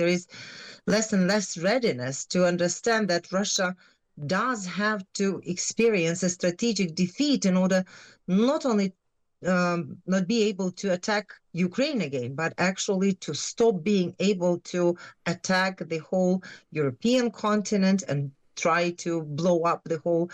there is less and less readiness to understand that Russia does have to experience a strategic defeat in order not only not be able to attack Ukraine again, but actually to stop being able to attack the whole European continent and try to blow up the whole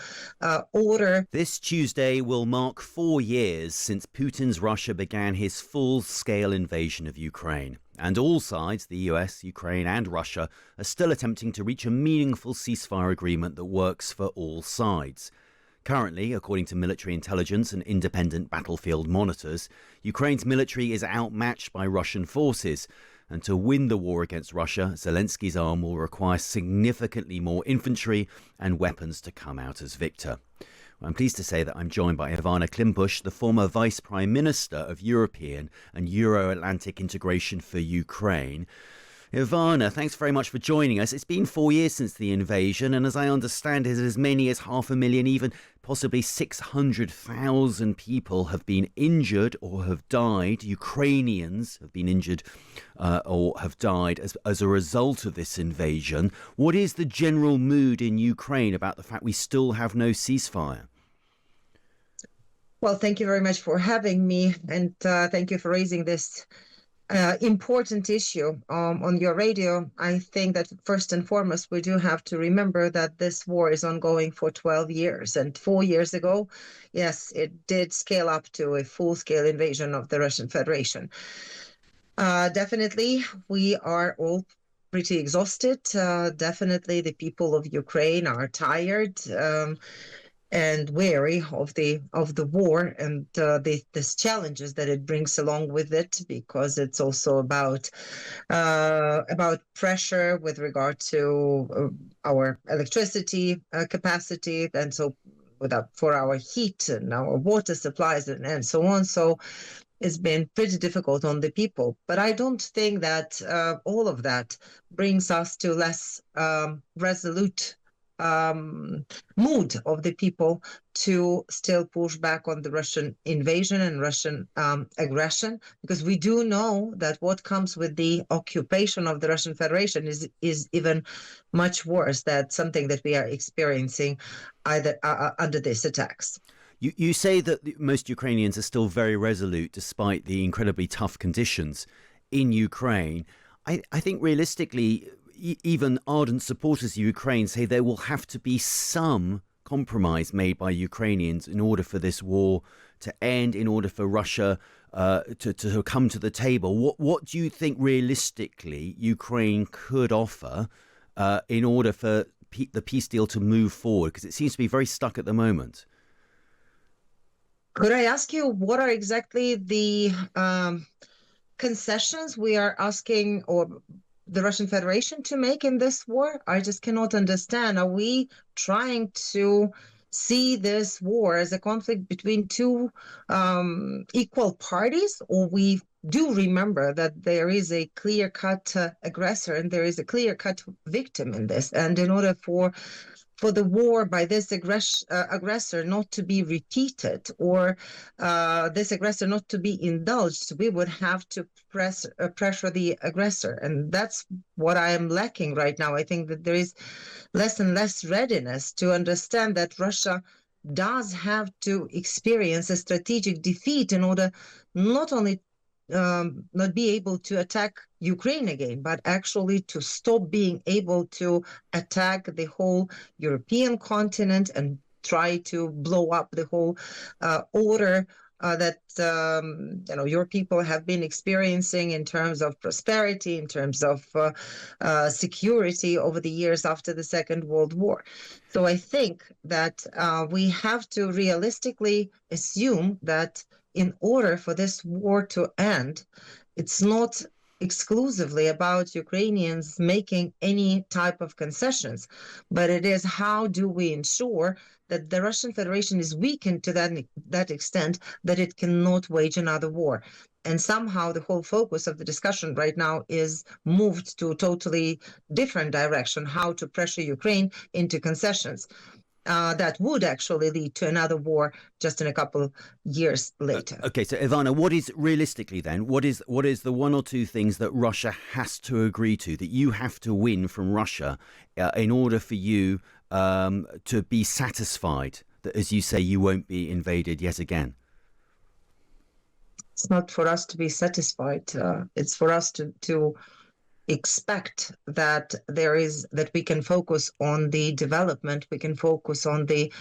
order. This Tuesday will mark 4 years since Putin's Russia began his full-scale invasion of Ukraine. And all sides, the US, Ukraine and Russia, are still attempting to reach a meaningful ceasefire agreement that works for all sides. Currently, according to military intelligence and independent battlefield monitors, Ukraine's military is outmatched by Russian forces. And to win the war against Russia, Zelensky's arm will require significantly more infantry and weapons to come out as victor. I'm pleased to say that I'm joined by Ivanna Klympush, the former Vice Prime Minister of European and Euro-Atlantic integration for Ukraine. Ivanna, thanks very much for joining us. It's been 4 years since the invasion, and as I understand it, as many as 500,000, even possibly 600,000 people have been injured or have died. Ukrainians have been injured or have died as a result of this invasion. What is the general mood in Ukraine about the fact we still have no ceasefire? Well, thank you very much for having me, and thank you for raising this important issue on your radio. I think that first and foremost, we do have to remember that this war is ongoing for 12 years. And 4 years ago, yes, it did scale up to a full-scale invasion of the Russian Federation. Definitely, we are all pretty exhausted. Definitely, the people of Ukraine are tired and wary of the war and these challenges that it brings along with it, because it's also about pressure with regard to our electricity capacity, and so for our heat and our water supplies and so on. So it's been pretty difficult on the people. But I don't think that all of that brings us to less resolute mood of the people to still push back on the Russian invasion and Russian aggression, because we do know that what comes with the occupation of the Russian Federation is even much worse than something that we are experiencing either under these attacks. You say that most Ukrainians are still very resolute despite the incredibly tough conditions in Ukraine. I think realistically, even ardent supporters of Ukraine say there will have to be some compromise made by Ukrainians in order for this war to end, in order for Russia to come to the table. What do you think realistically Ukraine could offer in order for the peace deal to move forward? Because it seems to be very stuck at the moment. Could I ask you, what are exactly the concessions we are asking or the Russian Federation to make in this war? I just cannot understand. Are we trying to see this war as a conflict between two equal parties, or we do remember that there is a clear-cut aggressor and there is a clear-cut victim in this? And in order for the war by this aggressor not to be repeated, or this aggressor not to be indulged, we would have to pressure the aggressor. And that's what I am lacking right now. I think that there is less and less readiness to understand that Russia does have to experience a strategic defeat in order not only not be able to attack Ukraine again, but actually to stop being able to attack the whole European continent and try to blow up the whole order that your people have been experiencing in terms of prosperity, in terms of security over the years after the Second World War. So I think that we have to realistically assume that in order for this war to end, it's not exclusively about Ukrainians making any type of concessions, but it is how do we ensure that the Russian Federation is weakened to that extent that it cannot wage another war. And somehow the whole focus of the discussion right now is moved to a totally different direction, how to pressure Ukraine into concessions. that would actually lead to another war just in a couple of years later. Okay, so Ivana, what is realistically then? What is the one or two things that Russia has to agree to, that you have to win from Russia in order for you to be satisfied that, as you say, you won't be invaded yet again? It's not for us to be satisfied. It's for us to expect that that we can focus on the development, we can focus on the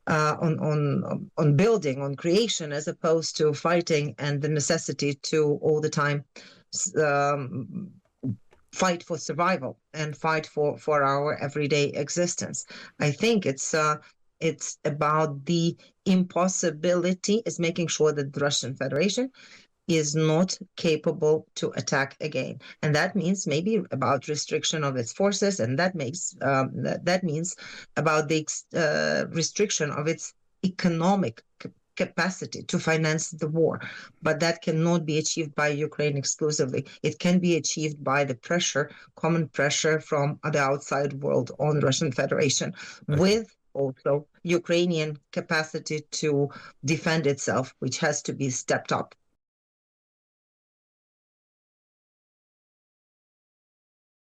on building, on creation, as opposed to fighting and the necessity to all the time fight for survival and fight for our everyday existence. I think it's about the impossibility, is making sure that the Russian Federation is not capable to attack again, and that means maybe about restriction of its forces, and that means about the restriction of its economic capacity to finance the war. But that cannot be achieved by Ukraine exclusively. It can be achieved by the pressure, common pressure from the outside world on the Russian Federation, with also Ukrainian capacity to defend itself, which has to be stepped up.